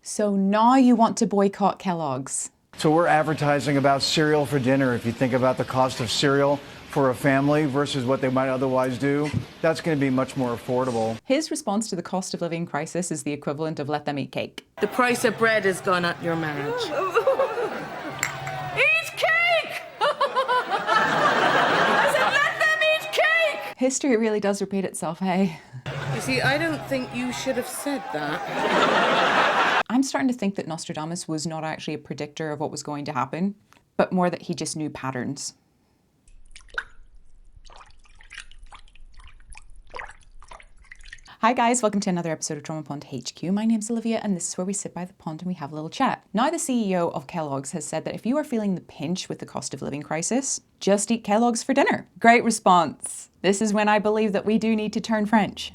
So now you want to boycott Kellogg's. So we're advertising about cereal for dinner. If you think about the cost of cereal for a family versus what they might otherwise do, that's going to be much more affordable. His response to the cost of living crisis is the equivalent of let them eat cake. The price of bread has gone up your marriage. Eat cake! I said, let them eat cake! History really does repeat itself, hey? You see, I don't think you should have said that. I'm starting to think that Nostradamus was not actually a predictor of what was going to happen, but more that he just knew patterns. Hi guys, welcome to another episode of Trauma Pond HQ. My name's Olivia and this is where we sit by the pond and we have a little chat. Now the CEO of Kellogg's has said that if you are feeling the pinch with the cost of living crisis, just eat Kellogg's for dinner. Great response. This is when I believe that we do need to turn French.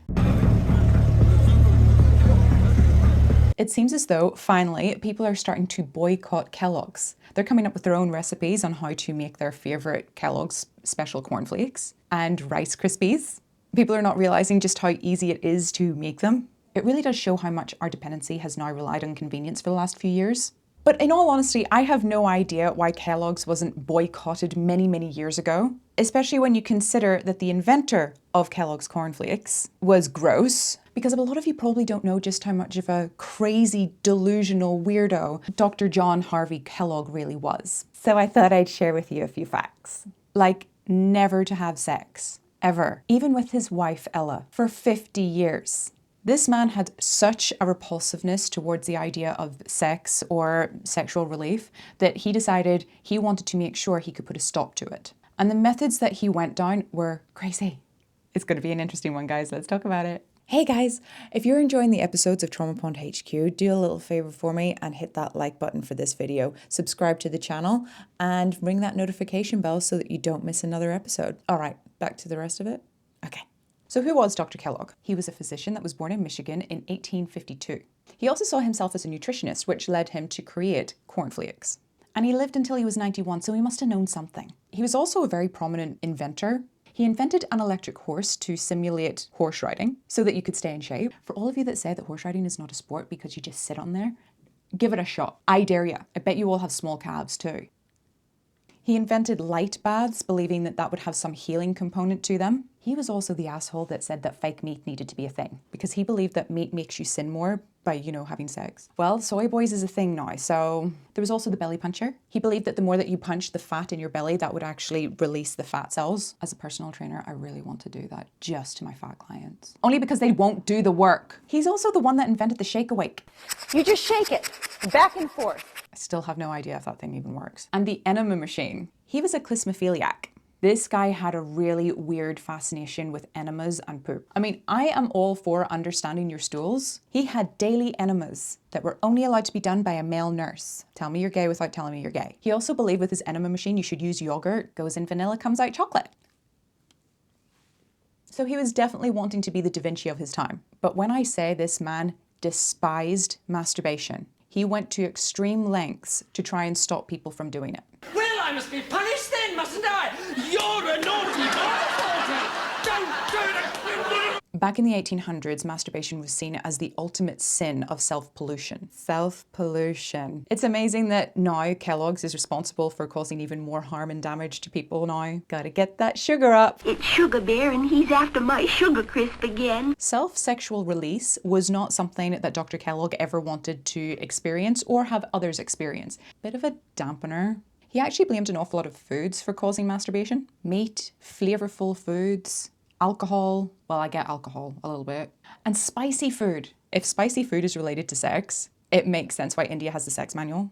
It seems as though, finally, people are starting to boycott Kellogg's. They're coming up with their own recipes on how to make their favourite Kellogg's special cornflakes and Rice Krispies. People are not realising just how easy it is to make them. It really does show how much our dependency has now relied on convenience for the last few years. But in all honesty, I have no idea why Kellogg's wasn't boycotted many years ago, especially when you consider that the inventor of Kellogg's cornflakes was gross. Because a lot of you probably don't know just how much of a crazy, delusional weirdo Dr. John Harvey Kellogg really was. So I thought I'd share with you a few facts. Like, never to have sex. Ever. Even with his wife, Ella, for 50 years. This man had such a repulsiveness towards the idea of sex or sexual relief that he decided he wanted to make sure he could put a stop to it. And the methods that he went down were crazy. It's going to be an interesting one, guys. Let's talk about it. Hey guys, if you're enjoying the episodes of Trauma Pond HQ, do a little favor for me and hit that like button for this video, subscribe to the channel, and ring that notification bell so that you don't miss another episode. All right, back to the rest of it. Okay. So who was Dr. Kellogg? He was a physician that was born in Michigan in 1852. He also saw himself as a nutritionist, which led him to create cornflakes. And he lived until he was 91, so he must have known something. He was also a very prominent inventor. He invented an electric horse to simulate horse riding so that you could stay in shape. For all of you that say that horse riding is not a sport because you just sit on there, give it a shot. I dare you. I bet you all have small calves too. He invented light baths, believing that that would have some healing component to them. He was also the asshole that said that fake meat needed to be a thing because he believed that meat makes you sin more by, having sex. Well, soy boys is a thing now, so there was also the belly puncher. He believed that the more that you punch the fat in your belly, that would actually release the fat cells. As a personal trainer, I really want to do that just to my fat clients. Only because they won't do the work. He's also the one that invented the shake awake. You just shake it, back and forth. I still have no idea if that thing even works. And the enema machine. He was a clismophiliac. This guy had a really weird fascination with enemas and poop. I mean, I am all for understanding your stools. He had daily enemas that were only allowed to be done by a male nurse. Tell me you're gay without telling me you're gay. He also believed with his enema machine you should use yogurt, goes in vanilla, comes out chocolate. So he was definitely wanting to be the Da Vinci of his time. But when I say this man despised masturbation, he went to extreme lengths to try and stop people from doing it. Well, I must be punished then, mustn't I? You're a naughty boy! Don't do it! Back in the 1800s, masturbation was seen as the ultimate sin of self-pollution. Self-pollution. It's amazing that now Kellogg's is responsible for causing even more harm and damage to people now. Gotta get that sugar up. It's Sugar Bear and he's after my Sugar Crisp again. Self-sexual release was not something that Dr. Kellogg ever wanted to experience or have others experience. Bit of a dampener. He actually blamed an awful lot of foods for causing masturbation. Meat, flavorful foods, alcohol. Well, I get alcohol a little bit. And spicy food. If spicy food is related to sex, it makes sense why India has the sex manual.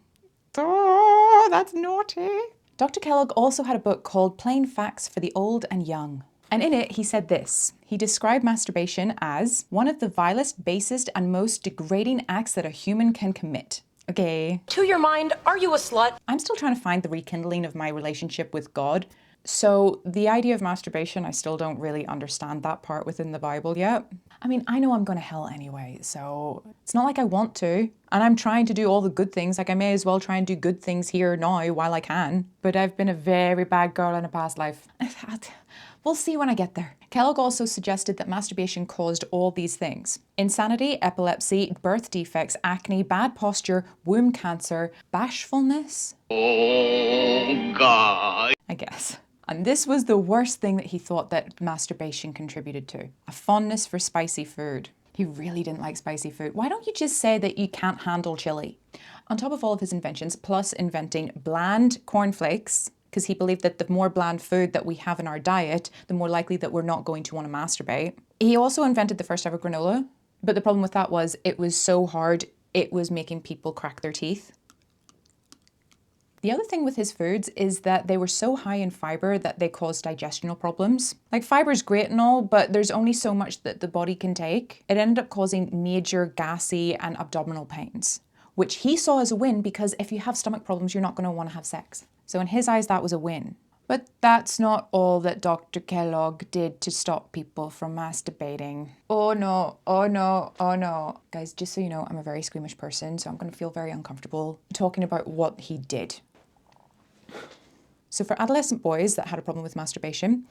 Oh, that's naughty. Dr. Kellogg also had a book called Plain Facts for the Old and Young. And in it, he said this. He described masturbation as one of the vilest, basest, and most degrading acts that a human can commit. Okay. To your mind, are you a slut? I'm still trying to find the rekindling of my relationship with God. So the idea of masturbation, I still don't really understand that part within the Bible yet. I mean, I know I'm going to hell anyway, so it's not like I want to. And I'm trying to do all the good things. Like, I may as well try and do good things here now while I can. But I've been a very bad girl in a past life. We'll see when I get there. Kellogg also suggested that masturbation caused all these things: insanity, epilepsy, birth defects, acne, bad posture, womb cancer, bashfulness. Oh, God. I guess. And this was the worst thing that he thought that masturbation contributed to: a fondness for spicy food. He really didn't like spicy food. Why don't you just say that you can't handle chili? On top of all of his inventions, plus inventing bland cornflakes, because he believed that the more bland food that we have in our diet, the more likely that we're not going to want to masturbate. He also invented the first ever granola, but the problem with that was it was so hard, it was making people crack their teeth. The other thing with his foods is that they were so high in fiber that they caused digestional problems. Like, fiber's great and all, but there's only so much that the body can take. It ended up causing major gassy and abdominal pains, which he saw as a win, because if you have stomach problems, you're not going to want to have sex. So in his eyes, that was a win. But that's not all that Dr. Kellogg did to stop people from masturbating. Oh no, oh no, oh no. Guys, just so you know, I'm a very squeamish person, so I'm going to feel very uncomfortable talking about what he did. So for adolescent boys that had a problem with masturbation,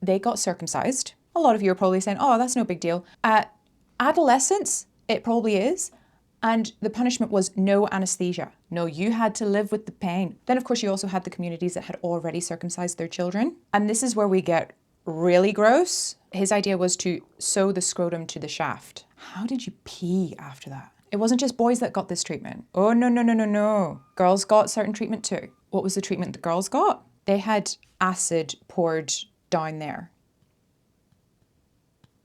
they got circumcised. A lot of you are probably saying, oh, that's no big deal. At adolescence, it probably is. And the punishment was no anesthesia. No, you had to live with the pain. Then, of course, you also had the communities that had already circumcised their children. And this is where we get really gross. His idea was to sew the scrotum to the shaft. How did you pee after that? It wasn't just boys that got this treatment. Oh, no, no, no, no, no. Girls got certain treatment too. What was the treatment the girls got? They had acid poured down there.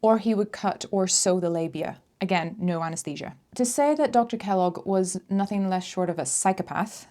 Or he would cut or sew the labia. Again, no anesthesia. To say that Dr. Kellogg was nothing less short of a psychopath,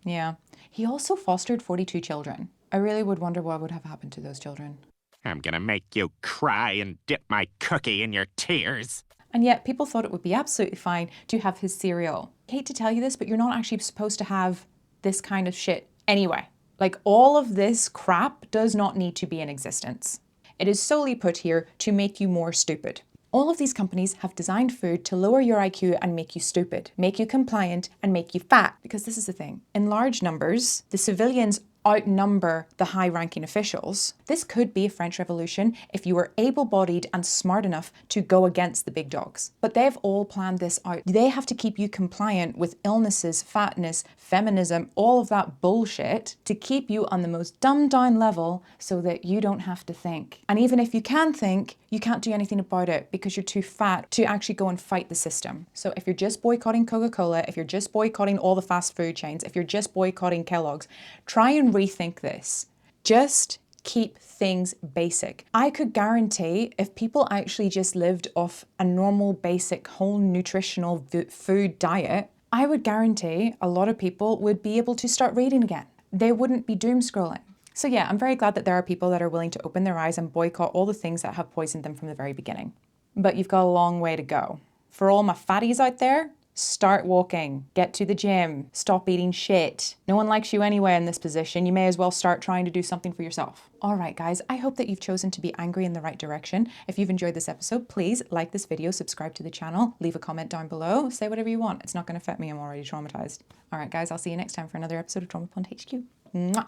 yeah. He also fostered 42 children. I really would wonder what would have happened to those children. I'm gonna make you cry and dip my cookie in your tears. And yet people thought it would be absolutely fine to have his cereal. I hate to tell you this, but you're not actually supposed to have this kind of shit anyway. Like, all of this crap does not need to be in existence. It is solely put here to make you more stupid. All of these companies have designed food to lower your IQ and make you stupid, make you compliant and make you fat. Because this is the thing, in large numbers, the civilians outnumber the high-ranking officials. This could be a French Revolution if you were able-bodied and smart enough to go against the big dogs. But they've all planned this out. They have to keep you compliant with illnesses, fatness, feminism, all of that bullshit to keep you on the most dumbed-down level so that you don't have to think. And even if you can think, you can't do anything about it because you're too fat to actually go and fight the system. So if you're just boycotting Coca-Cola, if you're just boycotting all the fast food chains, if you're just boycotting Kellogg's, try and rethink this. Just keep things basic. I could guarantee if people actually just lived off a normal, basic, whole nutritional food diet, I would guarantee a lot of people would be able to start reading again. They wouldn't be doom scrolling. So yeah, I'm very glad that there are people that are willing to open their eyes and boycott all the things that have poisoned them from the very beginning. But you've got a long way to go. For all my fatties out there, start walking, get to the gym, stop eating shit. No one likes you anyway in this position. You may as well start trying to do something for yourself. All right, guys, I hope that you've chosen to be angry in the right direction. If you've enjoyed this episode, please like this video, subscribe to the channel, leave a comment down below, say whatever you want. It's not going to affect me. I'm already traumatized. All right, guys, I'll see you next time for another episode of Trauma Pond HQ. Mwah.